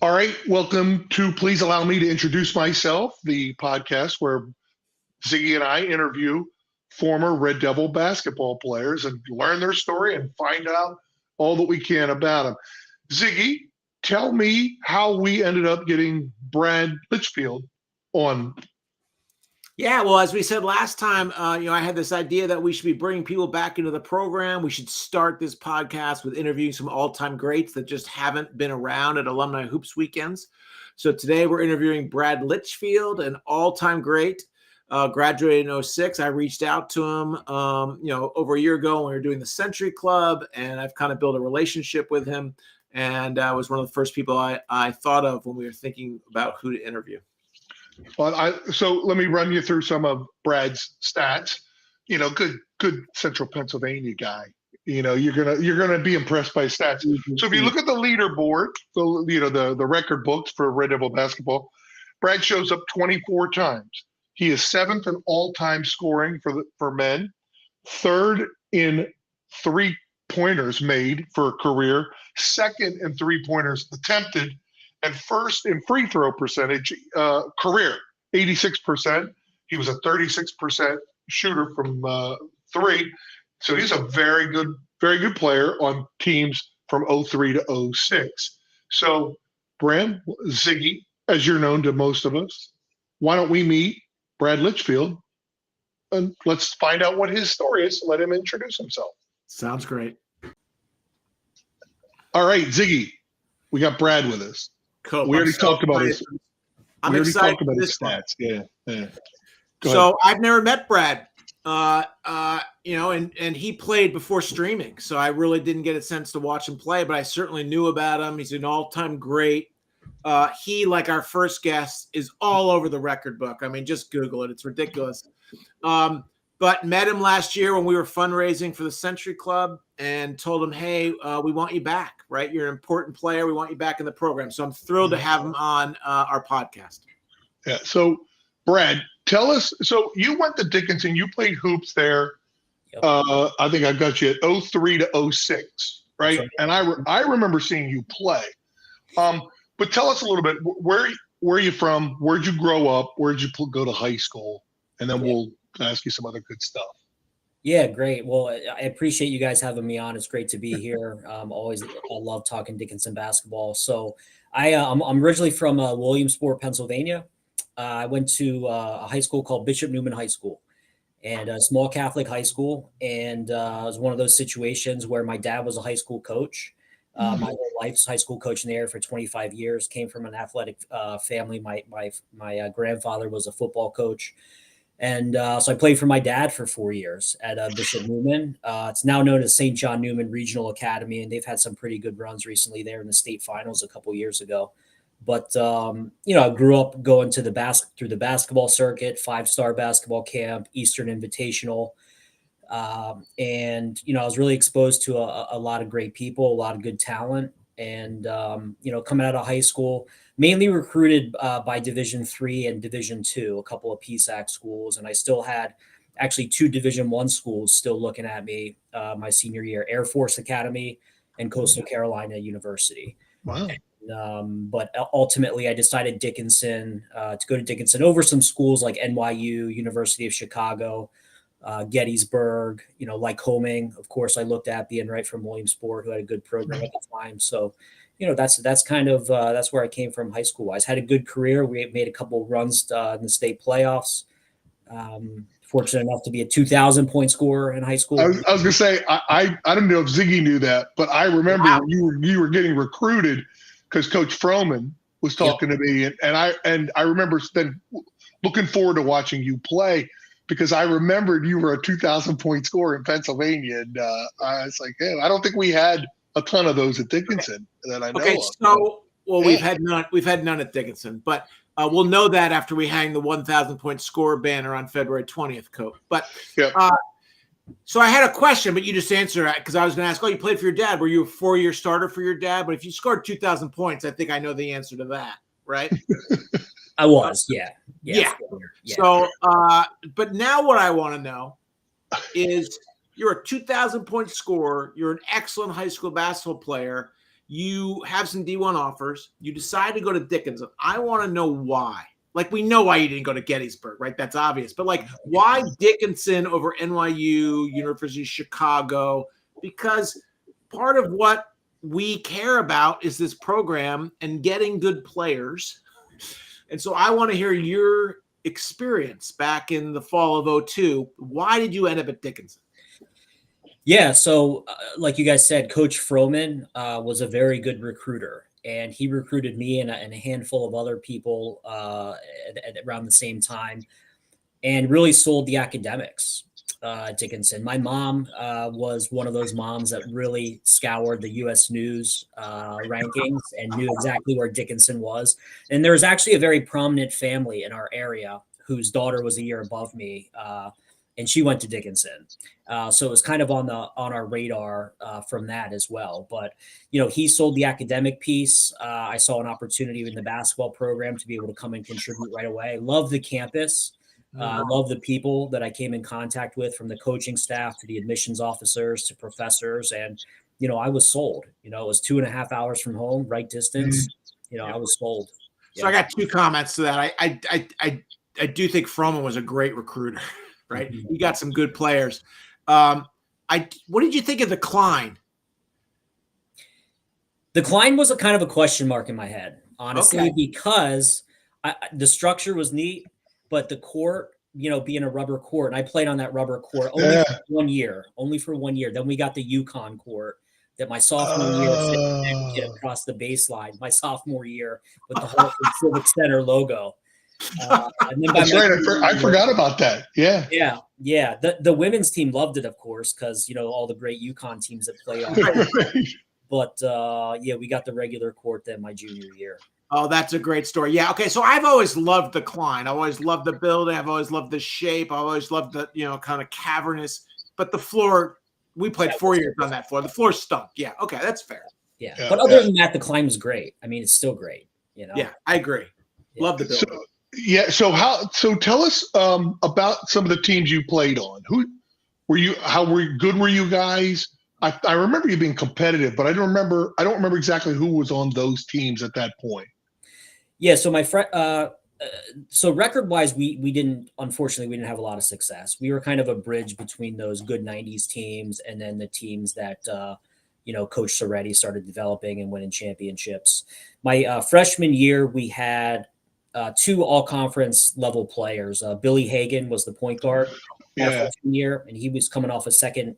All right, welcome to Please Allow Me to Introduce Myself, the podcast where Ziggy and I interview former Red Devil basketball players and learn their story and find out all that we can about them. Ziggy, tell me how we ended up getting Brad Litchfield on. Yeah, well, as we said last time, I had this idea that we should be bringing people back into the program. We should start this podcast with interviewing some all-time greats that just haven't been around at Alumni Hoops weekends. So today we're interviewing Brad Litchfield, an all-time great, graduated in 2006. I reached out to him, over a year ago when we were doing the Century Club, and I've kind of built a relationship with him. And was one of the first people I thought of when we were thinking about who to interview. Well, so let me run you through some of Brad's stats. Good Central Pennsylvania guy. You're gonna be impressed by his stats. So if you look at the leaderboard, the record books for Red Devil basketball, Brad shows up 24 times. He is 7th in all-time scoring for men, 3rd in three-pointers made for a career, 2nd in three-pointers attempted, and 1st in free throw percentage, career, 86%. He was a 36% shooter from three. So he's a very good player on teams from 03 to 06. So, Brad, Ziggy, as you're known to most of us, why don't we meet Brad Litchfield and let's find out what his story is. Let him introduce himself. Sounds great. All right, Ziggy, we got Brad with us. Cool. We already talked about his. I'm excited about his stats. Yeah. So I've never met Brad, and he played before streaming, so I really didn't get a sense to watch him play, but I certainly knew about him. He's an all-time great. He, like our first guest, is all over the record book. I mean, just Google it. It's ridiculous. But met him last year when we were fundraising for the Century Club and told him, hey, we want you back, right? You're an important player. We want you back in the program. So I'm thrilled to have him on our podcast. Yeah. So, Brad, tell us. So you went to Dickinson. You played hoops there. Yep. I think I've got you at 03 to 06, right? And I remember seeing you play. But tell us a little bit. Where are you from? Where'd you grow up? Where'd you go to high school? And then we'll ask you some other good stuff. Yeah, great. Well, I appreciate you guys having me on. It's great to be here. I love talking Dickinson basketball. So I'm originally from Williamsport, Pennsylvania. I went to a high school called Bishop Newman High School, and a small Catholic high school. And it was one of those situations where my dad was a high school coach. My whole life's high school coach in the area for 25 years, came from an athletic family. My grandfather was a football coach. And so I played for my dad for 4 years at Bishop Newman. It's now known as St. John Newman Regional Academy, and they've had some pretty good runs recently there in the state finals a couple years ago. But, I grew up going to through the basketball circuit, 5-star basketball camp, Eastern Invitational. And I was really exposed to a lot of great people, a lot of good talent. And, coming out of high school, mainly recruited by Division III and Division II, a couple of PSAC schools. And I still had actually 2 Division I schools still looking at me my senior year, Air Force Academy and Coastal Carolina University. Wow. But ultimately, I decided to go to Dickinson over some schools like NYU, University of Chicago, Gettysburg, Lycoming. Of course, I looked at being right from Williamsport, who had a good program at the time. So, that's kind of that's where I came from high school wise. Had a good career. We made a couple of runs in the state playoffs. Fortunate enough to be a 2,000 point scorer in high school. I was going to say I don't know if Ziggy knew that, but I remember you were getting recruited because Coach Froman was talking to me, and I remember then looking forward to watching you play. Because I remembered you were a 2,000 point scorer in Pennsylvania, and I was like, I don't think we had a ton of those at Dickinson that I know of. So we've had none at Dickinson, but we'll know that after we hang the 1,000 point score banner on February 20th, Cope. But so I had a question, but you just answered it because I was going to ask, you played for your dad. Were you a 4-year starter for your dad? But if you scored 2,000 points, I think I know the answer to that, right? I was, yeah. So, but now what I want to know is you're a 2,000 point scorer. You're an excellent high school basketball player. You have some D1 offers. You decide to go to Dickinson. I want to know why. Like, we know why you didn't go to Gettysburg, right? That's obvious. But, like, why Dickinson over NYU, University of Chicago? Because part of what we care about is this program and getting good players. And so I want to hear your experience back in the fall of 2002. Why did you end up at Dickinson? Yeah, so like you guys said, Coach Froman was a very good recruiter, and he recruited me and a handful of other people at around the same time, and really sold the academics at Dickinson. My mom was one of those moms that really scoured the U.S. News rankings and knew exactly where Dickinson was. And there was actually a very prominent family in our area whose daughter was a year above me, and she went to Dickinson. So it was kind of on our radar from that as well. But, he sold the academic piece. I saw an opportunity in the basketball program to be able to come and contribute right away. Love the campus. Love the people that I came in contact with, from the coaching staff to the admissions officers to professors. And, I was sold. It was 2.5 hours from home, right distance. I was sold. So I got two comments to that. I do think Froman was a great recruiter, right? Mm-hmm. He got some good players. What did you think of the Klein? The Klein was a kind of a question mark in my head, honestly, because the structure was neat, but the court, being a rubber court, and I played on that rubber court only for 1 year. Then we got the Yukon court that my sophomore year get across the baseline my sophomore year with the whole Civic Center logo. And then That's right. I forgot about that. Yeah. Yeah. The women's team loved it, of course, because, all the great Yukon teams that play on it. But, we got the regular court then my junior year. Oh, that's a great story. Yeah. Okay. So I've always loved the Klein. I've always loved the building. I've always loved the shape. I've always loved the, kind of cavernous, but the floor, we played 4 years on that floor. The floor stunk. Yeah. Okay. That's fair. Yeah. But other than that, the Klein was great. I mean, it's still great, Yeah, I agree. Love the building. So tell us about some of the teams you played on. Who were you? How good were you guys? I remember you being competitive, but I don't remember exactly who was on those teams at that point. Yeah, so so record-wise, we didn't have a lot of success. We were kind of a bridge between those good 90s teams and then the teams that Coach Soretti started developing and winning championships. My freshman year, we had 2 all-conference level players. Billy Hagan was the point guard our freshman year, and he was coming off second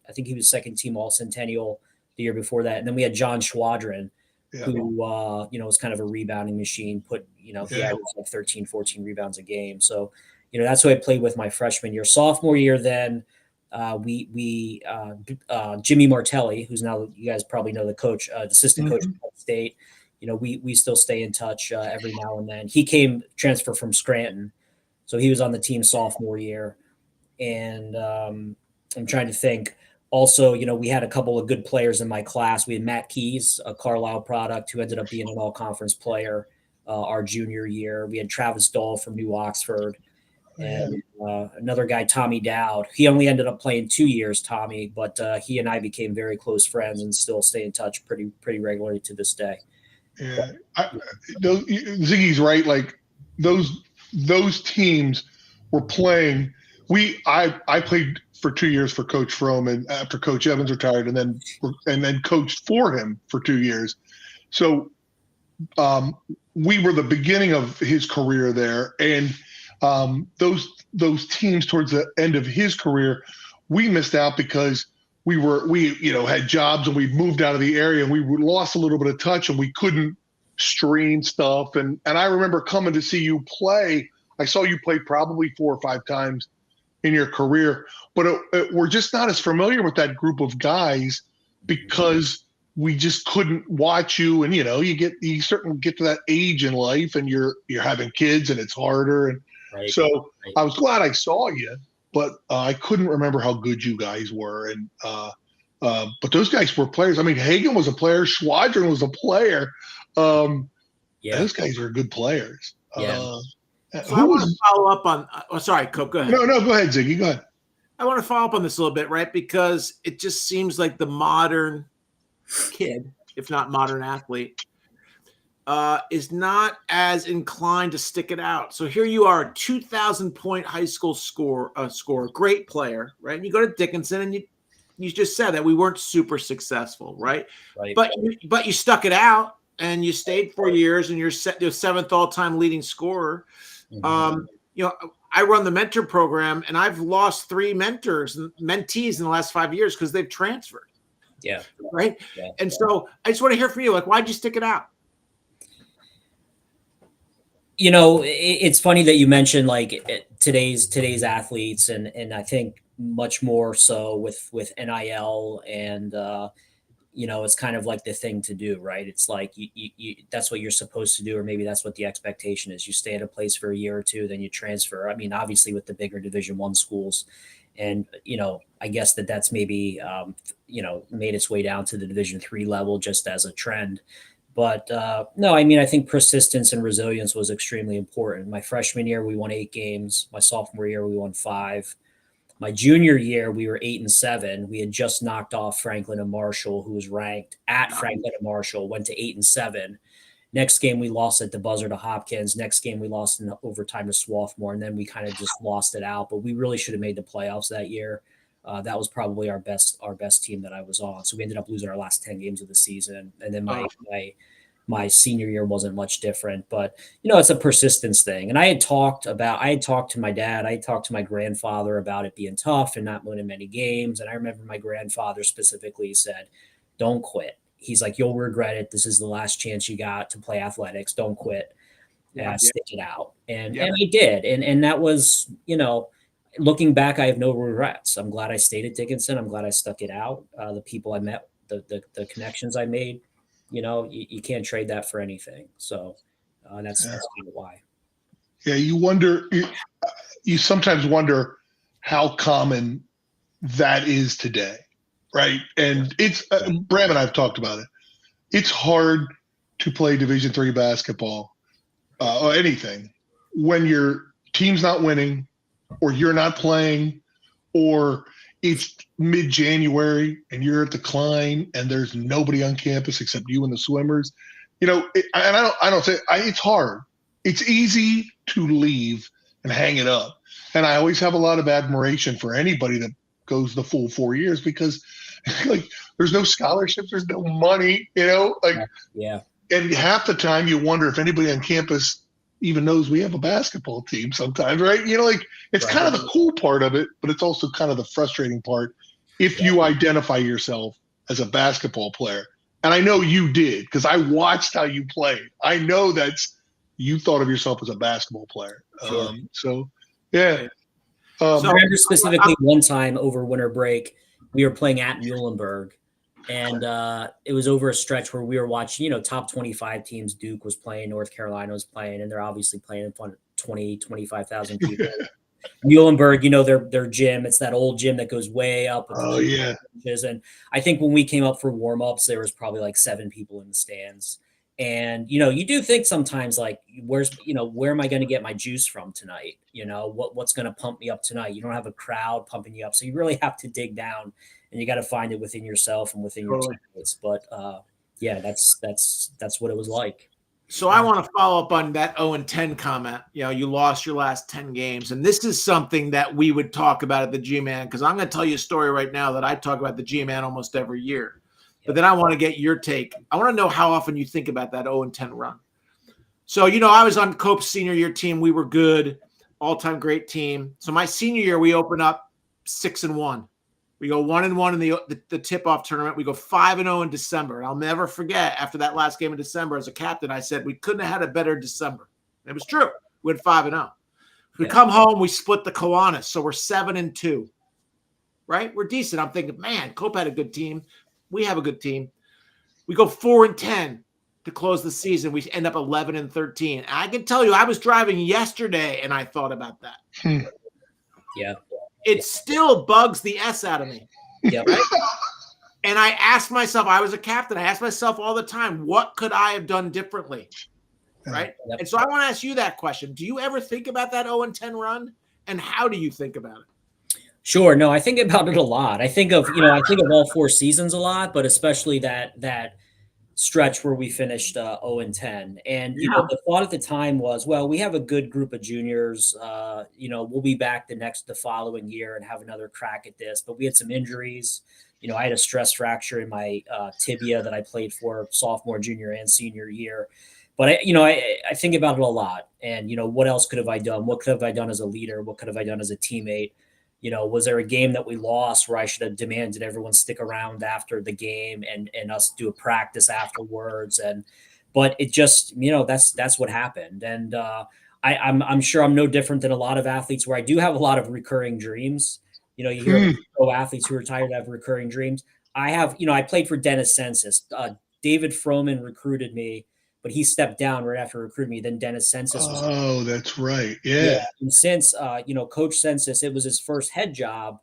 team All-Centennial the year before that. And then we had John Schwadron, who was kind of a rebounding machine, he averaged like 13, 14 rebounds a game. So, that's who I played with my freshman year. Sophomore year, then we Jimmy Martelli, who's now, you guys probably know, the coach, the assistant coach at Penn State. We still stay in touch every now and then. He transfer from Scranton, so he was on the team sophomore year. And I'm trying to think. Also, we had a couple of good players in my class. We had Matt Keys, a Carlisle product, who ended up being an all-conference player our junior year. We had Travis Dahl from New Oxford, and another guy, Tommy Dowd. He only ended up playing 2 years, Tommy, but he and I became very close friends and still stay in touch pretty regularly to this day. Yeah, Ziggy's right. Like those teams were playing. I played for 2 years for Coach Froman after Coach Evans retired, and then coached for him for 2 years. So we were the beginning of his career there, and those teams towards the end of his career, we missed out because we had jobs and we moved out of the area, and we lost a little bit of touch, and we couldn't stream stuff. And I remember coming to see you play. I saw you play probably 4 or 5 times in your career, but we're just not as familiar with that group of guys because we just couldn't watch you. And you certainly get to that age in life, and you're having kids, and it's harder. And so I was glad I saw you, but I couldn't remember how good you guys were. And but those guys were players. I mean, Hagan was a player, Schwadron was a player. Those guys are good players. So I want to follow up on. Sorry, Cope, go ahead. No, go ahead, Ziggy. Go ahead. I want to follow up on this a little bit, right? Because it just seems like the modern kid if not modern athlete, is not as inclined to stick it out. So here you are, a 2,000-point high school scorer, great player, right? And you go to Dickinson, and you just said that we weren't super successful, right? Right. But you stuck it out, and you stayed 4 years, and you're your 7th all-time leading scorer. I run the mentor program, and I've lost 3 mentees in the last 5 years because they've transferred. Yeah. Right. Yeah. And so I just want to hear from you. Like, why'd you stick it out? It's funny that you mentioned like today's athletes, and I think much more so with NIL, and it's kind of like the thing to do, right? It's like you that's what you're supposed to do, or maybe that's what the expectation is. You stay at a place for a year or two, then you transfer. I mean, obviously with the bigger Division I schools, and I guess that's maybe made its way down to the Division III level just as a trend. But no, I mean, I think persistence and resilience was extremely important. My freshman year, we won 8 games. My sophomore year, we won 5. My junior year, we were 8-7. We had just knocked off Franklin and Marshall, who was ranked at Franklin and Marshall, went to 8-7. Next game, we lost at the buzzer to Hopkins. Next game, we lost in overtime to Swarthmore, and then we kind of just lost it out. But we really should have made the playoffs that year. That was probably our best team that I was on. So we ended up losing our last 10 games of the season. And then my senior year wasn't much different, but it's a persistence thing. And I had talked to my dad, I had talked to my grandfather about it being tough and not winning many games. And I remember my grandfather specifically said, "Don't quit." He's like, "You'll regret it. This is the last chance you got to play athletics. Don't quit. Stick it out." And I did. And that was, looking back, I have no regrets. I'm glad I stayed at Dickinson. I'm glad I stuck it out. The people I met, the connections I made, you can't trade that for anything. So that's kind of why. Yeah, you sometimes wonder how common that is today, right? And it's Brad and I've talked about it. It's hard to play Division III basketball or anything when your team's not winning, or you're not playing, or it's mid-January and you're at the Klein and there's nobody on campus except you and the swimmers. It's hard. It's easy to leave and hang it up. And I always have a lot of admiration for anybody that goes the full 4 years, because like there's no scholarships, there's no money, Yeah. And half the time you wonder if anybody on campus even knows we have a basketball team sometimes, right? It's Right. kind of the cool part of it, but it's also kind of the frustrating part if you identify yourself as a basketball player. And I know you did, because I watched how you played. I know you thought of yourself as a basketball player. Sure. So I remember specifically one time over winter break, we were playing at Muhlenberg, and it was over a stretch where we were watching, top 25 teams. Duke was playing, North Carolina was playing, and they're obviously playing in front of 20, 25,000 people. Muhlenberg, their gym, it's that old gym that goes way up. Oh, yeah. And I think when we came up for warm-ups, there was probably like 7 people in the stands. And, you do think sometimes like, where am I going to get my juice from tonight? What's going to pump me up tonight? You don't have a crowd pumping you up. So you really have to dig down, and you got to find it within yourself and within your teammates. But that's what it was like. So I want to follow up on that 0-10 comment. You lost your last 10 games. And this is something that we would talk about at the G-Man, because I'm going to tell you a story right now that I talk about the G-Man almost every year. But then I want to get your take. I want to know how often you think about that 0-10 run. So, I was on Cope's senior year team. We were good, all-time great team. So my senior year, we open up 6-1. We go 1-1 in the tip-off tournament. We go 5-0 in December. And I'll never forget, after that last game in December, as a captain, I said we couldn't have had a better December. And it was true. We went 5-0. We come home, we split the Kiwanis, so we're 7-2. Right? We're decent. I'm thinking, man, Cope had a good team. We have a good team. We go 4-10 to close the season. We end up 11-13. And I can tell you, I was driving yesterday and I thought about that. Yeah. It still bugs the S out of me. Yeah. Right? And I asked myself, I was a captain. I asked myself all the time, what could I have done differently? Right. Yep. And so I want to ask you that question. Do you ever think about that 0-10 run? And how do you think about it? Sure. No, I think about it a lot. I think of all 4 seasons a lot, but especially that stretch where we finished 0-10. And the thought at the time was, well, we have a good group of juniors. We'll be back the following year and have another crack at this. But we had some injuries. I had a stress fracture in my tibia that I played for sophomore, junior, and senior year. But I think about it a lot. And what else could have I done? What could have I done as a leader? What could have I done as a teammate? Was there a game that we lost where I should have demanded everyone stick around after the game and us do a practice afterwards? But it just, that's what happened. And I'm sure I'm no different than a lot of athletes where I do have a lot of recurring dreams. You hear pro athletes who are retired have recurring dreams. I have, I played for Dennis Census. David Froman recruited me, but he stepped down right after recruiting me. Then Dennis Census was. Oh, that's right. Yeah. And since, Coach Census, it was his first head job.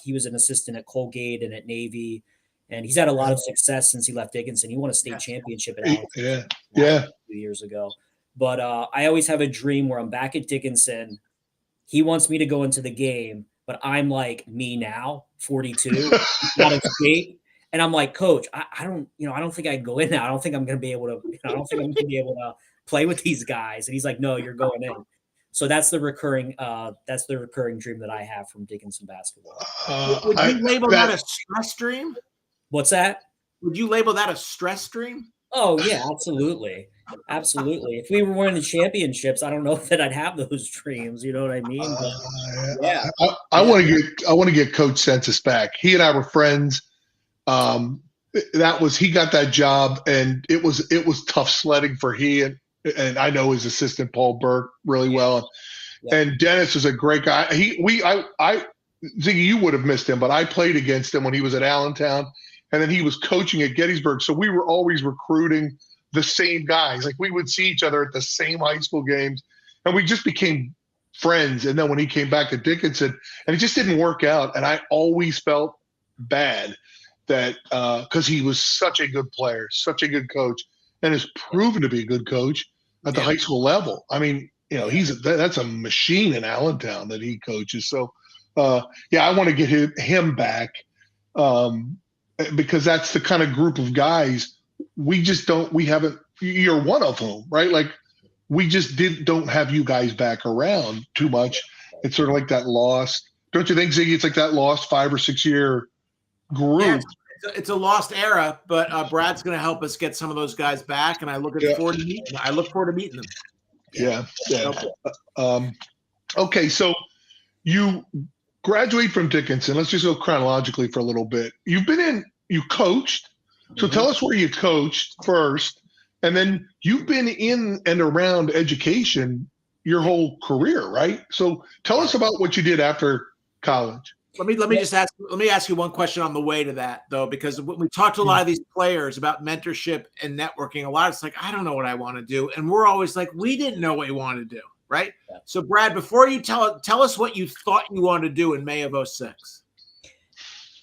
He was an assistant at Colgate and at Navy, and he's had a lot of success since he left Dickinson. He won a state championship at Allen. Yeah. 2 years ago. But I always have a dream where I'm back at Dickinson. He wants me to go into the game, but I'm like me now, 42, out of state. And I'm like, Coach, I don't think I can go in now. I don't think I'm going to be able to, play with these guys. And he's like, no, you're going in. So that's the recurring dream that I have from Dickinson basketball. Would you label that a stress dream? What's that? Would you label that a stress dream? Oh yeah, absolutely. Absolutely. If we were winning the championships, I don't know that I'd have those dreams. You know what I mean? But, I want to get Coach Census back. He and I were friends. He got that job, and it was tough sledding for he and I know his assistant Paul Burke really well. Yeah. And Dennis is a great guy. Ziggy, you would have missed him, but I played against him when he was at Allentown, and then he was coaching at Gettysburg. So we were always recruiting the same guys. Like we would see each other at the same high school games, and we just became friends. And then when he came back to Dickinson, and it just didn't work out, and I always felt bad that because he was such a good player, such a good coach, and has proven to be a good coach at the high school level. I mean, that's a machine in Allentown that he coaches. So, I want to get him back because that's the kind of group of guys you're one of them, right? Like we just don't have you guys back around too much. It's sort of like that lost, don't you think, Ziggy? It's like that lost 5 or 6 year group. Yeah, it's a lost era, but Brad's going to help us get some of those guys back, and I look forward to meeting them. I look forward to meeting them. Yeah. Okay, so you graduate from Dickinson. Let's just go chronologically for a little bit. You coached. So tell us where you coached first, and then you've been in and around education your whole career, right? So tell us about what you did after college. Let me ask you one question on the way to that, though, because when we talk to a lot of these players about mentorship and networking, a lot it's like, I don't know what I want to do. And we're always like, we didn't know what you wanted to do, right? Yeah. So Brad, before you tell us what you thought you wanted to do in May of 2006.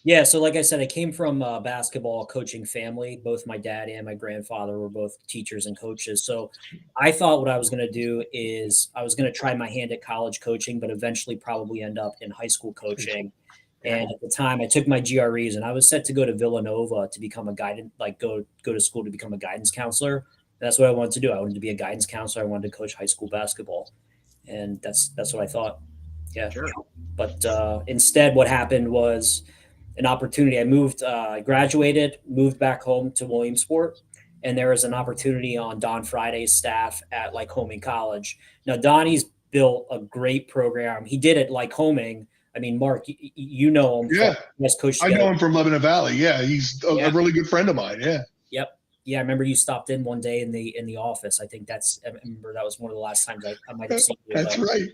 Yeah, so like I said, I came from a basketball coaching family. Both my dad and my grandfather were both teachers and coaches. So I thought what I was going to do is I was going to try my hand at college coaching, but eventually probably end up in high school coaching. And at the time, I took my GREs, and I was set to go to Villanova to become a guidance, go to school to become a guidance counselor. And that's what I wanted to do. I wanted to be a guidance counselor. I wanted to coach high school basketball, and that's what I thought. Yeah, sure. But instead, what happened was an opportunity. I graduated, moved back home to Williamsport, and there was an opportunity on Don Friday's staff at Lycoming College. Now, Donnie's built a great program. He did it Lycoming. I mean, Mark, you know him. Yeah. West Coast. I know him from Lebanon Valley. Yeah, he's a really good friend of mine. Yeah. Yep. Yeah, I remember you stopped in one day in the office. I remember that was one of the last times I might have seen you. That's right.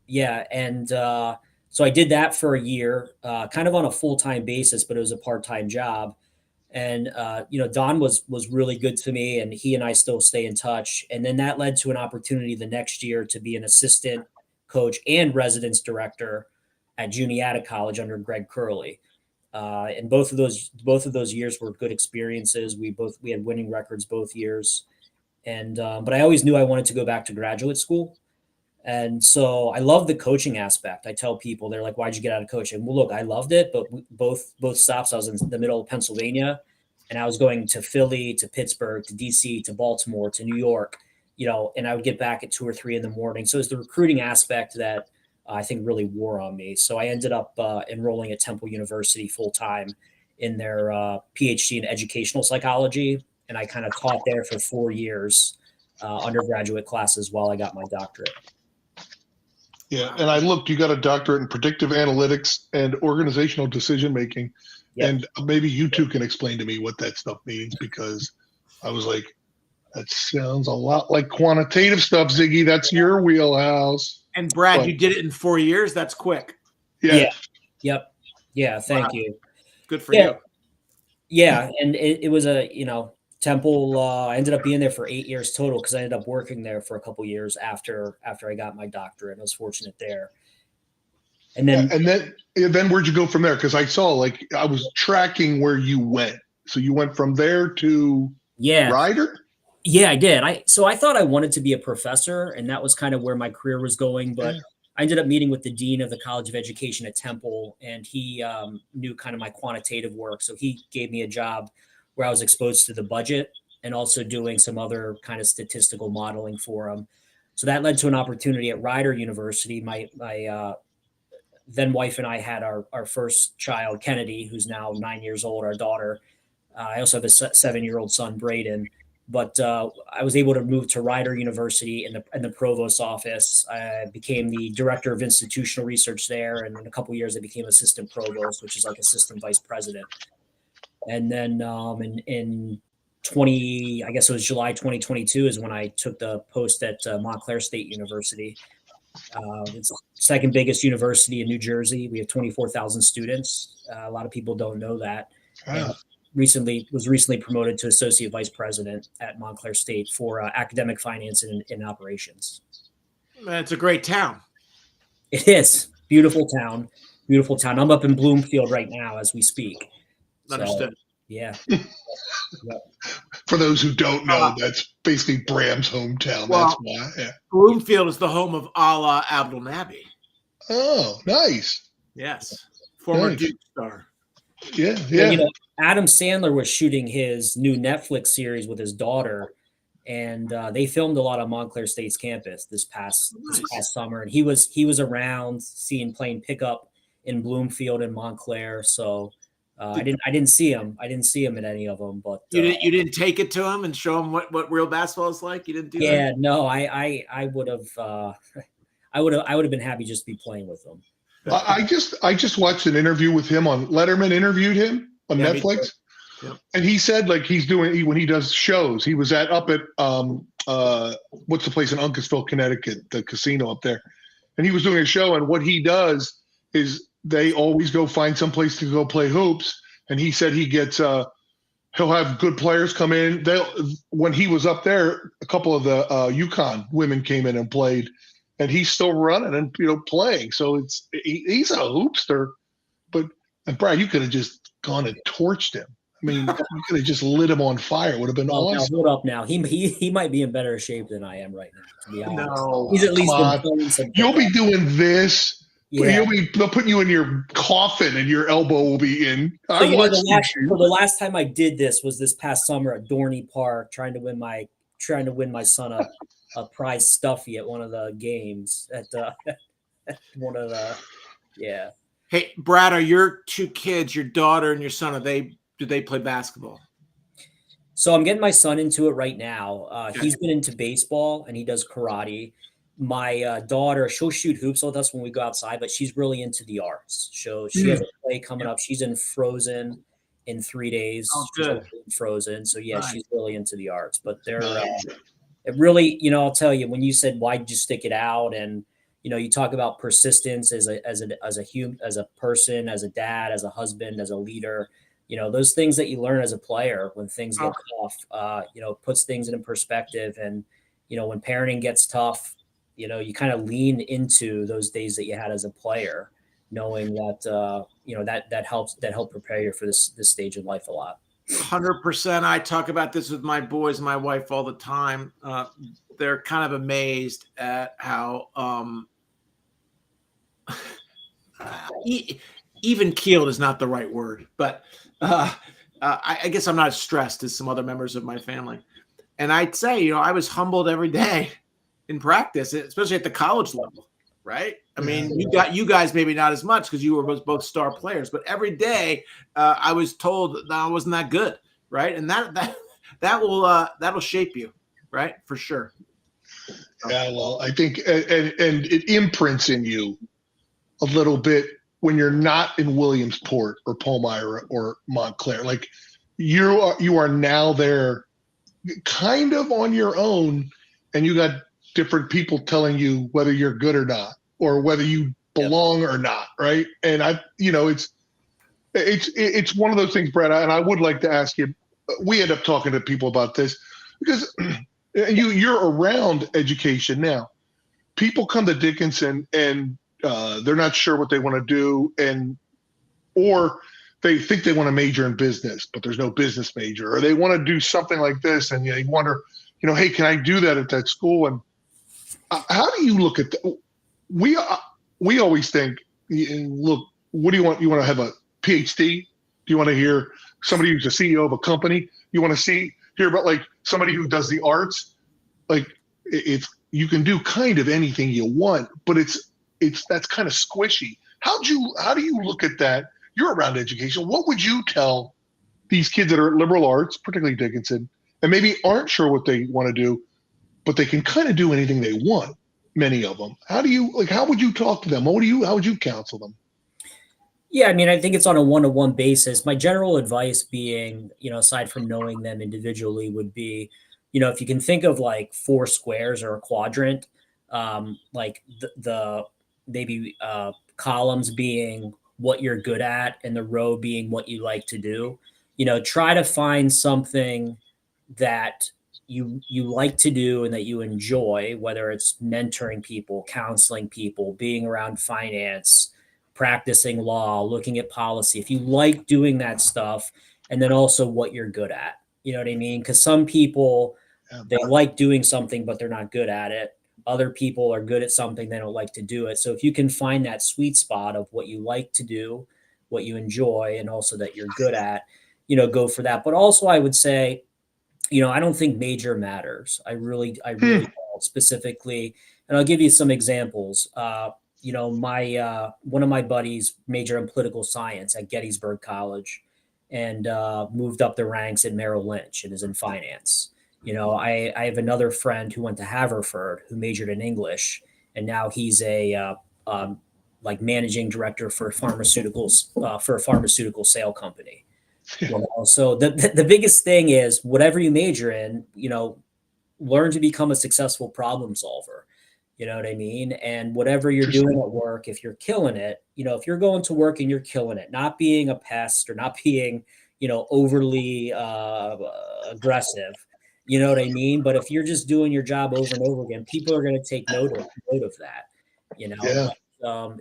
Yeah. And so I did that for a year, kind of on a full-time basis, but it was a part-time job. And Don was really good to me, and he and I still stay in touch. And then that led to an opportunity the next year to be an assistant coach and residence director at Juniata College under Greg Curley. And both of those years were good experiences. We had winning records both years. And but I always knew I wanted to go back to graduate school. And so I love the coaching aspect. I tell people, they're like, why'd you get out of coaching? Well, look, I loved it, but both stops, I was in the middle of Pennsylvania, And I was going to Philly, to Pittsburgh, to DC, to Baltimore, to New York, and I would get back at 2 or 3 in the morning. So it's the recruiting aspect that I think really wore on me. So I ended up enrolling at Temple University full time in their PhD in educational psychology. And I kind of taught there for 4 years, undergraduate classes while I got my doctorate. Yeah. And I looked, you got a doctorate in predictive analytics and organizational decision making. Yep. And maybe you two can explain to me what that stuff means, because I was like, that sounds a lot like quantitative stuff, Ziggy. That's your wheelhouse. And Brad, you did it in 4 years. That's quick. Yeah. Yep. Yeah. Thank you. Good for you. Yeah. And it was Temple, I ended up being there for 8 years total, because I ended up working there for a couple years after I got my doctorate. I was fortunate there. And then where'd you go from there? Because I saw, I was tracking where you went. So you went from there to Rider? Yeah, I did. So I thought I wanted to be a professor, and that was kind of where my career was going. But I ended up meeting with the dean of the College of Education at Temple, and he knew kind of my quantitative work. So he gave me a job where I was exposed to the budget and also doing some other kind of statistical modeling for him. So that led to an opportunity at Rider University. My then wife and I had our first child, Kennedy, who's now 9 years old, our daughter. I also have a 7-year-old son, Braden. But I was able to move to Rider University in the provost office. I became the director of institutional research there. And in a couple of years, I became assistant provost, which is like assistant vice president. And then in I guess it was July 2022 is when I took the post at Montclair State University. It's the second biggest university in New Jersey. We have 24,000 students. A lot of people don't know that. Was recently promoted to associate vice president at Montclair State for academic finance and operations. It's a great town. It is. Beautiful town. Beautiful town. I'm up in Bloomfield right now as we speak. Understood. So, yeah. For those who don't know, that's basically Bram's hometown. Well, that's why. Yeah. Bloomfield is the home of Allah Abdul Nabi. Oh, nice. Yes. Former Duke star. Yeah. Adam Sandler was shooting his new Netflix series with his daughter, and they filmed a lot on Montclair State's campus this past summer. And he was around playing pickup in Bloomfield and Montclair. So I didn't see him. I didn't see him at any of them. But you didn't take it to him and show him what real basketball is like. You didn't do that. Yeah, no, I would have. I would have been happy just to be playing with him. I just watched an interview with him on Letterman. Interviewed him on Netflix, and he said he's doing when he does shows. He was up at what's the place in Uncasville, Connecticut, the casino up there, and he was doing a show. And what he does is they always go find some place to go play hoops. And he said he gets he'll have good players come in. When he was up there, a couple of the UConn women came in and played. And he's still running and playing. So he's a hoopster. And Brad, you could have just gone and torched him. I mean, you could have just lit him on fire. It would have been awesome. Now, hold up now. He might be in better shape than I am right now, to be honest. No, he's at least been playing some. You'll be doing this. Yeah. They'll put you in your coffin and your elbow will be in. So the last time I did this was this past summer at Dorney Park, trying to win my son a prize stuffy at one of the games at one of the Hey, Brad, are your two kids, your daughter and your son, do they play basketball? So I'm getting my son into it right now. He's been into baseball and he does karate. My daughter, she'll shoot hoops with us when we go outside, but she's really into the arts. So she has a play coming up. She's in Frozen in 3 days. Oh, good. Frozen. So nice. She's really into the arts, but they're it really, I'll tell you, when you said, why did you stick it out? And, you talk about persistence as a human, as a person, as a dad, as a husband, as a leader, those things that you learn as a player when things get tough, puts things in perspective. And, when parenting gets tough, you kind of lean into those days that you had as a player, knowing that, that helped prepare you for this stage in life a lot. 100%. I talk about this with my boys and my wife all the time. They're kind of amazed at how even keeled is not the right word, but I guess I'm not as stressed as some other members of my family. And I'd say, I was humbled every day in practice, especially at the college level, right? I mean, you guys maybe not as much because you were both star players, but every day I was told that I wasn't that good, right? And that'll shape you, right? For sure. Yeah, well, I think and it imprints in you a little bit when you're not in Williamsport or Palmyra or Montclair. Like you are now there kind of on your own, and you got different people telling you whether you're good or not, or whether you belong or not, right? And it's one of those things, Brad, and I would like to ask you, we end up talking to people about this because you're around education now. People come to Dickinson and they're not sure what they want to do, or they think they want to major in business, but there's no business major, or they want to do something like this, and you wonder, hey, can I do that at that school? And how do you look at that? We always think, look, what do you want? You want to have a PhD? Do you want to hear somebody who's a CEO of a company? You want to hear about like somebody who does the arts? Like you can do kind of anything you want, but that's kind of squishy. How do you look at that? You're around education. What would you tell these kids that are at liberal arts, particularly Dickinson, and maybe aren't sure what they want to do, but they can kind of do anything they want? Many of them. How would you talk to them? How would you counsel them? Yeah, I mean, I think it's on a one-to-one basis. My general advice being, aside from knowing them individually, would be, if you can think of like 4 squares or a quadrant, like the maybe columns being what you're good at and the row being what you like to do, try to find something that you like to do and that you enjoy, whether it's mentoring people, counseling people, being around finance, practicing law, looking at policy. If you like doing that stuff, and then also what you're good at, you know what I mean? Because some people, they like doing something, but they're not good at it. Other people are good at something, they don't like to do it. So if you can find that sweet spot of what you like to do, what you enjoy, and also that you're good at, go for that. But also I would say, I don't think major matters. I really don't, specifically. And I'll give you some examples. My one of my buddies majored in political science at Gettysburg College and moved up the ranks at Merrill Lynch and is in finance. I have another friend who went to Haverford who majored in English, and now he's a like managing director for pharmaceuticals for a pharmaceutical sale company. So the biggest thing is whatever you major in, learn to become a successful problem solver. You know what I mean? And whatever you're doing at work, if you're killing it, if you're going to work and you're killing it, not being a pest or not being, overly aggressive, you know what I mean? But if you're just doing your job over and over again, people are going to take note of that, Yeah.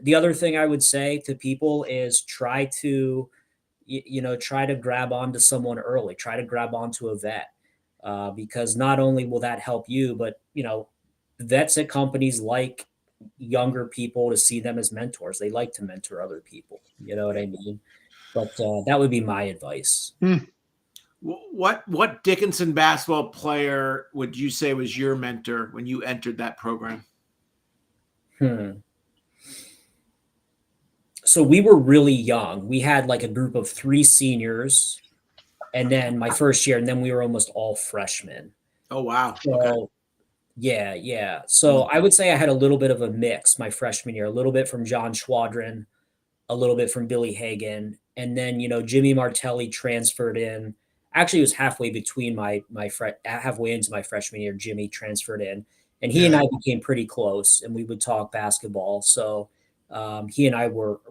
The other thing I would say to people is try to grab onto someone early, try to grab onto a vet, because not only will that help you, but, vets at companies like younger people to see them as mentors. They like to mentor other people. You know what I mean? But that would be my advice. What Dickinson basketball player would you say was your mentor when you entered that program? So we were really young. We had like a group of 3 seniors, and then my first year, and then we were almost all freshmen. Oh, wow. So, okay. Yeah. So I would say I had a little bit of a mix my freshman year, a little bit from John Schwadron, a little bit from Billy Hagan. And then, Jimmy Martelli transferred in. Actually, it was halfway between halfway into my freshman year, Jimmy transferred in. And he and I became pretty close, and we would talk basketball. So he and I were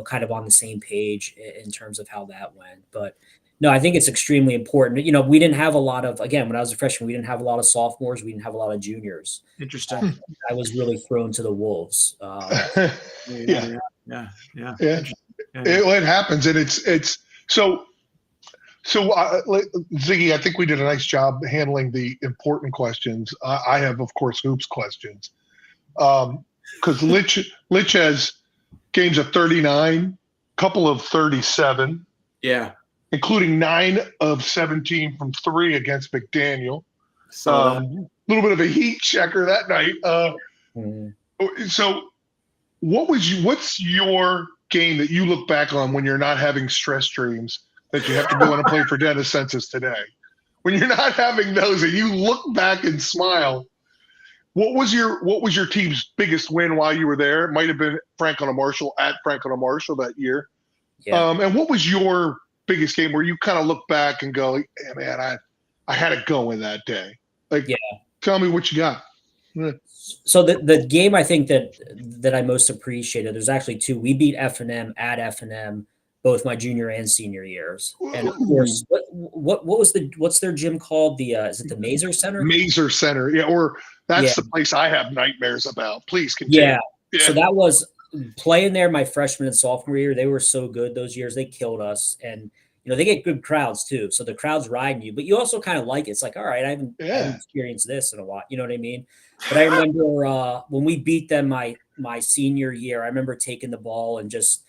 kind of on the same page in terms of how that went. But no, I think it's extremely important. We didn't have a lot of, again, when I was a freshman, we didn't have a lot of sophomores. We didn't have a lot of juniors. Interesting. I was really thrown to the wolves. Yeah. It happens. And it's so Ziggy, I think we did a nice job handling the important questions. I have, of course, hoops questions. Because Litch has games of 39, couple of 37. Yeah. including 9 of 17 from 3 against McDaniel. A little bit of a heat checker that night. So what's your game that you look back on when you're not having stress dreams that you have to go in and play for Dennis Census today? When you're not having those and you look back and smile, what was your team's biggest win while you were there? It might have been Franklin Marshall at Franklin Marshall that year. Yeah. And what was your biggest game where you kind of look back and go, hey, man, I had it going that day? Like, tell me what you got. So the game I think that I most appreciated, there's actually 2. We beat F&M at F&M both my junior and senior years. And of course, what's their gym called? Is it the Mazer Center? Mazer Center, yeah. Or that's the place I have nightmares about. Please continue. Yeah. So that was playing there my freshman and sophomore year. They were so good those years. They killed us, and they get good crowds too. So the crowd's riding you, but you also kind of like it. It's like, all right, I haven't experienced this in a while. You know what I mean? But I remember when we beat them my senior year, I remember taking the ball and just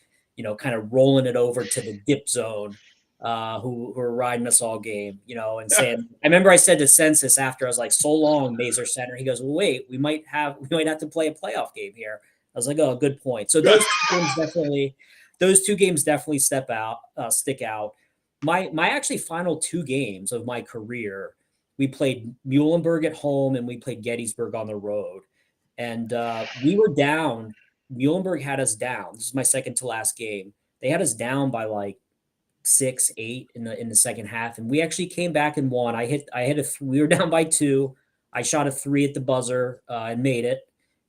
kind of rolling it over to the dip zone, who were riding us all game, and saying, I remember I said to Census after, I was like, so long, Mazer Center. He goes, well, wait, we might have to play a playoff game here. I was like, oh, good point. So those 2 games definitely stick out. My actually final 2 games of my career, we played Muhlenberg at home and we played Gettysburg on the road. And we were down. Muhlenberg had us down. This is my second to last game. They had us down by like 6, 8 in the second half, and we actually came back and won. We were down by 2. I shot a 3 at the buzzer and made it,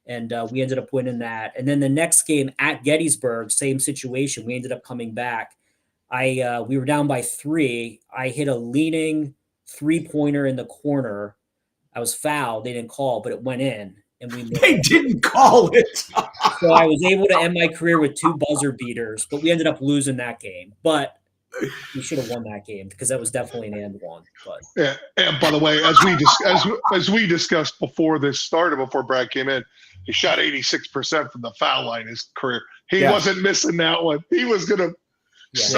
and we ended up winning that. And then the next game at Gettysburg, same situation. We ended up coming back. We were down by 3. I hit a leaning 3-pointer in the corner. I was fouled. They didn't call, but it went in. And they didn't call it. So I was able to end my career with 2 buzzer beaters, but we ended up losing that game. But we should have won that game because that was definitely an and one. But yeah. And by the way, as we discussed before this started, before Brad came in, he shot 86% from the foul line his career. He wasn't missing that one. He was gonna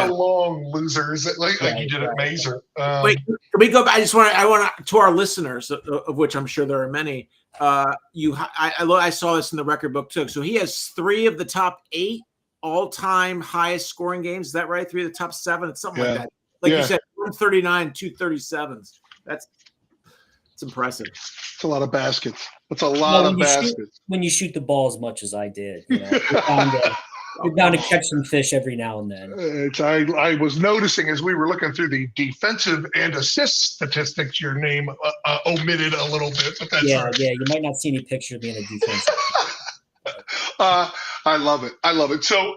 long losers like you did at Mazer. Wait, can we go back? I want to our listeners, of which I'm sure there are many. I saw this in the record book too. So he has 3 of the top 8 all-time highest scoring games. Is that right? 3 of the top 7. It's something like that. Like you said, 139, 237s. It's impressive. It's a lot of baskets. That's a lot of baskets. When you shoot the ball as much as I did, you're bound to catch some fish every now and then. I was noticing as we were looking through the defensive and assist statistics, your name omitted a little bit, but that's all right. Yeah. You might not see any picture of me in a defense. I love it. So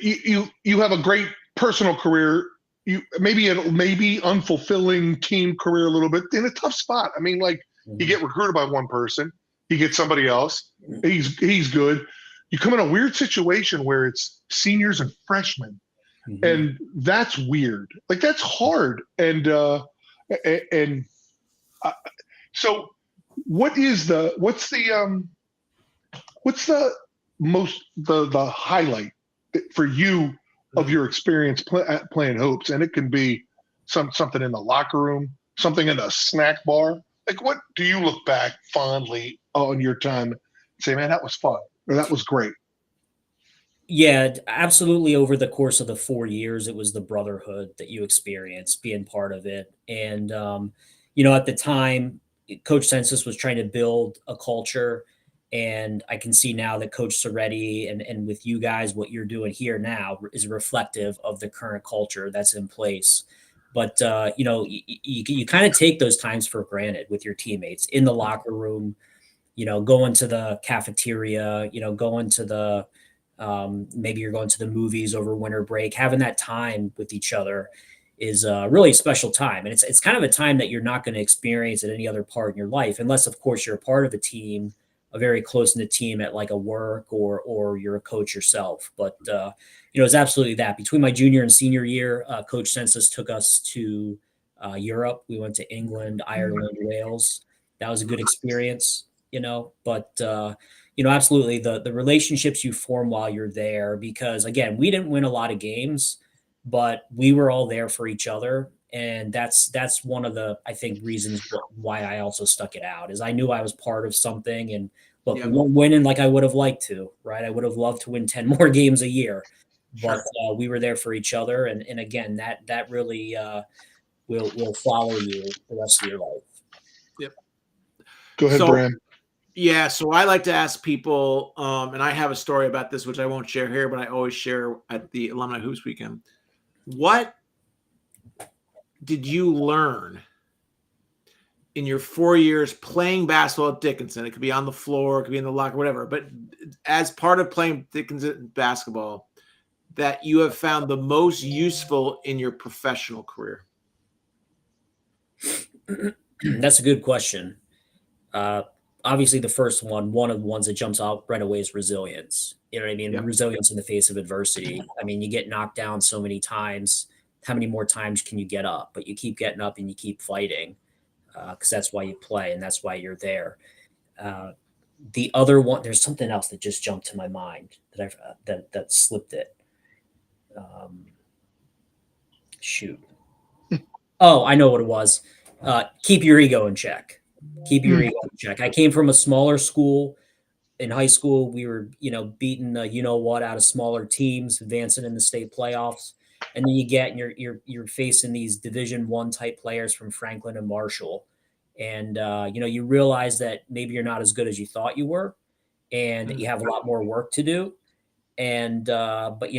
you have a great personal career. You maybe unfulfilling team career a little bit in a tough spot. I mean, like you get recruited by one person, you get somebody else. He's good. You come in a weird situation where it's seniors and freshmen, and that's weird. Like that's hard. And so what's the highlight for you of your experience playing hoops? And it can be something in the locker room, something in a snack bar. Like what do you look back fondly on your time and say, man, that was fun? Or that was great. Yeah, absolutely. Over the course of the 4 years, it was the brotherhood that you experienced being part of it. And, at the time, Coach Census was trying to build a culture. And I can see now that Coach Soretti and with you guys, what you're doing here now is reflective of the current culture that's in place. But, you kind of take those times for granted with your teammates in the locker room, going to the cafeteria, going to the maybe you're going to the movies over winter break. Having that time with each other is really a special time. And it's kind of a time that you're not going to experience at any other part in your life, unless, of course, you're a part of a team, a very close-knit team at like a work or you're a coach yourself. But, it's absolutely that. Between my junior and senior year, Coach Census took us to Europe. We went to England, Ireland, Wales. That was a good experience. But, absolutely the relationships you form while you're there, because again, we didn't win a lot of games, but we were all there for each other. And that's one of the, I think, reasons why I also stuck it out, is I knew I was part of something. And look, we weren't winning like I would have liked to, right? I would have loved to win 10 more games a year, but we were there for each other. And again, that really will follow you the rest of your life. Yep. Go ahead, Brad. Yeah, so I like to ask people, and I have a story about this, which I won't share here, but I always share at the Alumni Hoops Weekend. What did you learn in your 4 years playing basketball at Dickinson? It could be on the floor, it could be in the locker, whatever. But as part of playing Dickinson basketball, that you have found the most useful in your professional career? That's a good question. Obviously, the first one of the ones that jumps out right away is resilience. You know what I mean? Yep. Resilience in the face of adversity. I mean, you get knocked down so many times. How many more times can you get up? But you keep getting up and you keep fighting, because that's why you play and that's why you're there. The other one, there's something else that just jumped to my mind that slipped it. Shoot. Oh, I know what it was. Keep your ego in check. Keep your ego in check. I came from a smaller school. In high school, we were, beating out of smaller teams, advancing in the state playoffs, and then you're facing these Division I type players from Franklin and Marshall, and you realize that maybe you're not as good as you thought you were, and that you have a lot more work to do, and but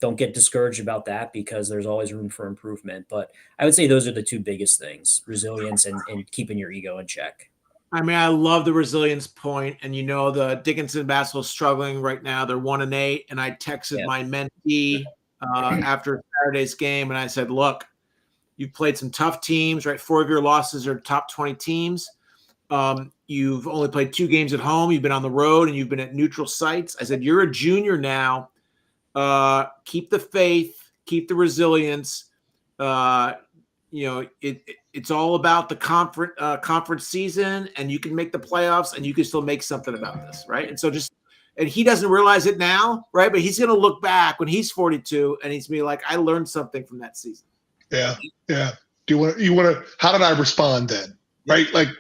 don't get discouraged about that, because there's always room for improvement. But I would say those are the two biggest things: resilience and keeping your ego in check. I mean, I love the resilience point, and the Dickinson basketball is struggling right now. They're 1-8, and I texted my mentee after Saturday's game, and I said, "Look, you've played some tough teams, right? 4 of your losses are top 20 teams. You've only played 2 games at home. You've been on the road, and you've been at neutral sites." I said, "You're a junior now. Keep the faith, keep the resilience. It's all about the conference season, and you can make the playoffs, and you can still make something about this, right?" And so and he doesn't realize it now, right? But he's going to look back when he's 42, and he's going to be like, "I learned something from that season." Yeah, yeah. You want to? How did I respond then? Right, like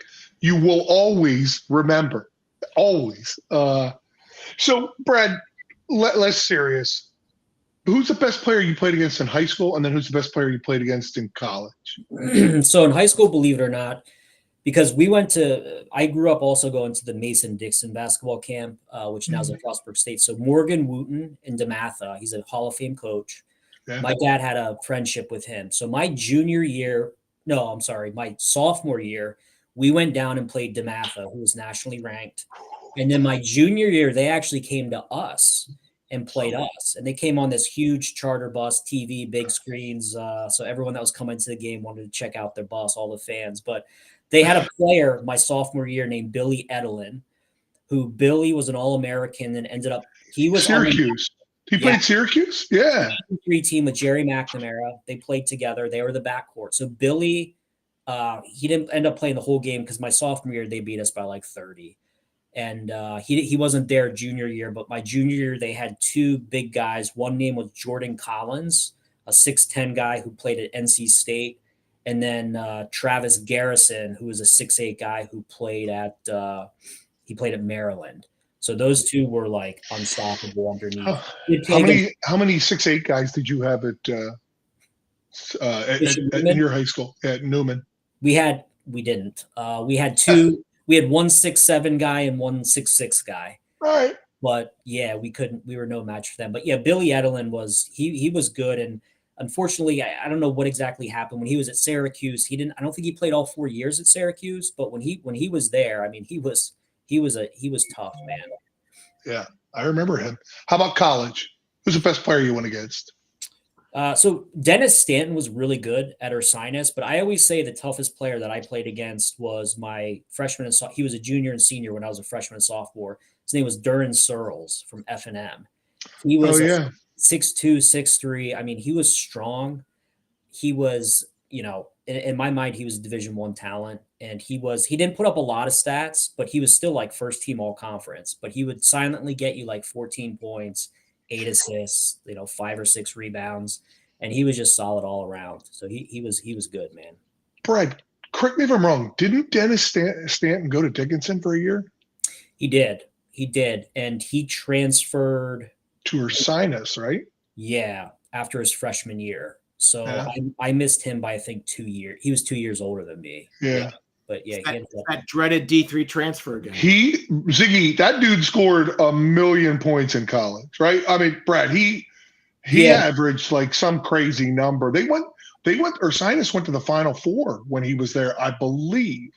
you will always remember, always. So, Brad, less serious. Who's the best player you played against in high school, and then who's the best player you played against in college? So in high school, believe it or not, because I grew up also going to the Mason-Dixon basketball camp, which now is at Frostburg State. So Morgan Wooten in DeMatha, he's a Hall of Fame coach. Yeah. My dad had a friendship with him. So my sophomore year, we went down and played DeMatha, who was nationally ranked. And then my junior year, they actually came to us and played us. And they came on this huge charter bus, TV, big screens. So everyone that was coming to the game wanted to check out their bus, all the fans. But they had a player my sophomore year named Billy Edelin, who Billy was an All-American and ended up – he was Syracuse. He played Syracuse? Yeah. 3 team with Jerry McNamara. They played together. They were the backcourt. So Billy, he didn't end up playing the whole game, because my sophomore year, they beat us by like 30. And he wasn't there junior year, but my junior year, they had 2 big guys. One name was Jordan Collins, a 6'10" guy who played at NC State, and then Travis Garrison, who was a 6'8" guy who played at Maryland. So those 2 were like unstoppable underneath. How many 6'8" guys did you have at in your high school at Newman? We didn't. We had 2. We had one 6'7" guy and one 6'6" guy. All right. But yeah, we were no match for them. But yeah, Billy Edelin he was good. And unfortunately, I don't know what exactly happened when he was at Syracuse. I don't think he played all 4 years at Syracuse, but when he was there, I mean, he was tough, man. Yeah, I remember him. How about college? Who's the best player you went against? So Dennis Stanton was really good at Ursinus, but I always say the toughest player that I played against was my freshman and he was a junior and senior when I was a freshman and sophomore. His name was Duran Searles from F&M. He was 6'2", 6'3". I mean, he was strong. He was, in my mind, he was a Division I talent, and he didn't put up a lot of stats, but he was still like first team all conference. But he would silently get you like 14 points, 8 assists, 5 or 6 rebounds. and he was just solid all around. So he was good, man. Brad, correct me if I'm wrong. Didn't Dennis Stanton go to Dickinson for a year? He did, and he transferred to Ursinus, right? Yeah, after his freshman year. So Yeah. I missed him by I think 2 years. He was 2 years older than me. Yeah. But yeah, that dreaded D3 transfer again. Ziggy, that dude scored 1 million points in college, right? I mean, Brad, he averaged like some crazy number. Ursinus went to the Final Four when he was there, I believe.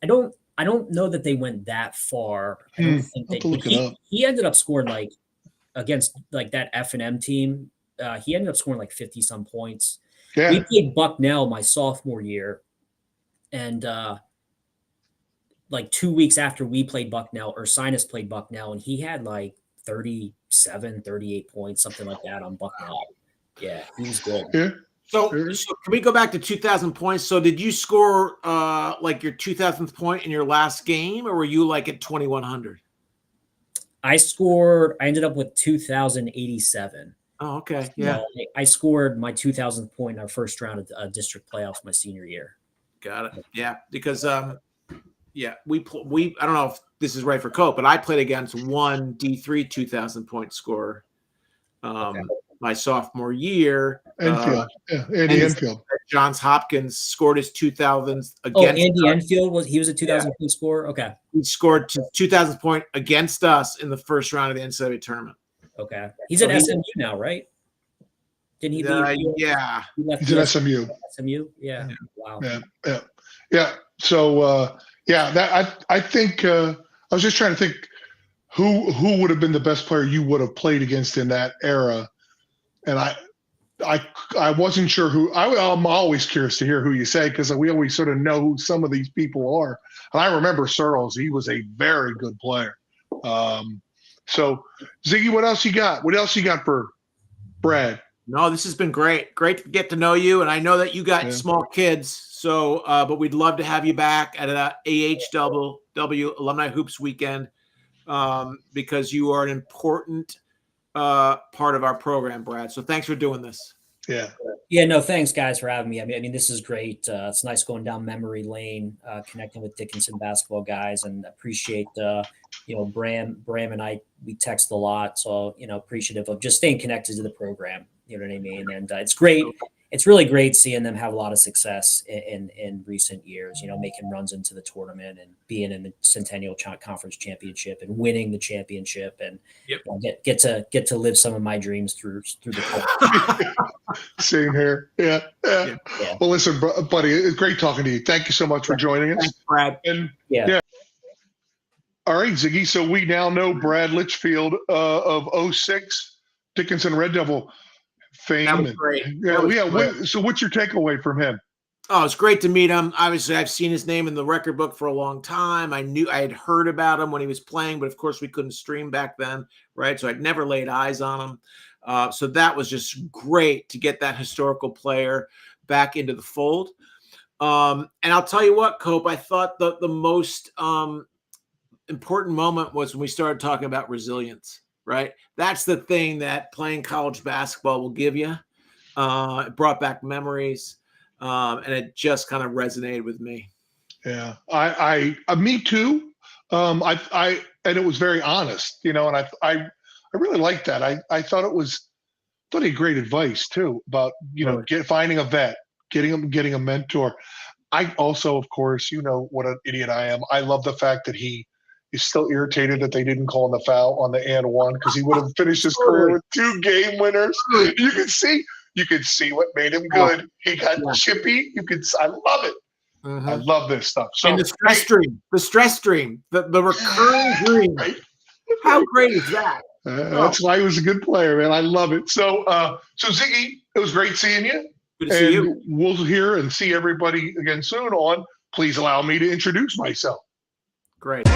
I don't know that they went that far. I don't think they. Look it up. He ended up scoring like against like that F&M team. He ended up scoring like 50 some points. Yeah. We played Bucknell my sophomore year, and like 2 weeks after we played Bucknell, Ursinus played Bucknell, and he had like 37, 38 points, something like that on Bucknell. Yeah, he was good. Yeah. So can we go back to 2,000 points? So did you score like your 2,000th point in your last game, or were you like at 2,100? I ended up with 2,087. Oh, okay. Yeah. I scored my 2,000th point in our first round of district playoffs my senior year. Got it. Yeah. Because, we I don't know if this is right for Cope, but I played against one D3 2,000 point scorer my sophomore year. Enfield. Andy Enfield. Johns Hopkins scored his 2,000s against. Oh, Andy Enfield was a 2,000 point scorer. Okay. He scored 2,000 point against us in the first round of the NCAA tournament. Okay. He's at SMU now, right? Didn't he leave? Yeah. He's at SMU. SMU? Yeah. Wow. Yeah. So I think I was just trying to think who would have been the best player you would have played against in that era. And I wasn't sure who. I'm always curious to hear who you say, because we always sort of know who some of these people are. And I remember Searles. He was a very good player. So, Ziggy, what else you got? What else you got for Brad? No, this has been great. Great to get to know you. And I know that you got small kids. So, but we'd love to have you back at an AHW Alumni Hoops Weekend because you are an important part of our program, Brad. So thanks for doing this. Yeah, no, thanks guys for having me. I mean, this is great. It's nice going down memory lane, connecting with Dickinson basketball guys, and appreciate Bram and I, we text a lot. So, appreciative of just staying connected to the program. You know what I mean? And it's great. It's really great seeing them have a lot of success in recent years, making runs into the tournament and being in the Centennial Conference Championship and winning the championship, and get to live some of my dreams through the Same here. Yeah. Well, listen, buddy, it's great talking to you. Thank you so much for joining us. Thanks, Brad. And all right, Ziggy. So we now know Brad Litchfield of 06 Dickinson Red Devil fame. That was great. So what's your takeaway from him? Oh, it's great to meet him. Obviously, I've seen his name in the record book for a long time. I had heard about him when he was playing, but of course we couldn't stream back then, right? So I'd never laid eyes on him. So that was just great to get that historical player back into the fold. And I'll tell you what, Cope, I thought the most important moment was when we started talking about resilience. Right. That's the thing that playing college basketball will give you. It brought back memories, and it just kind of resonated with me. Yeah, me too. And it was very honest, and I really liked that. I thought it was great advice too about, finding a vet, getting a mentor. I also, of course, what an idiot I am. I love the fact that he is still irritated that they didn't call him the foul on the and one, because he would have finished his career with 2 game winners. You could see what made him good. He got chippy. I love it. Mm-hmm. I love this stuff. So, and the stress dream, the recurring dream. Right? How great is that? That's why he was a good player, man. I love it. So Ziggy, it was great seeing you. Good to see you. We'll hear and see everybody again soon on Please Allow Me to Introduce Myself. Great.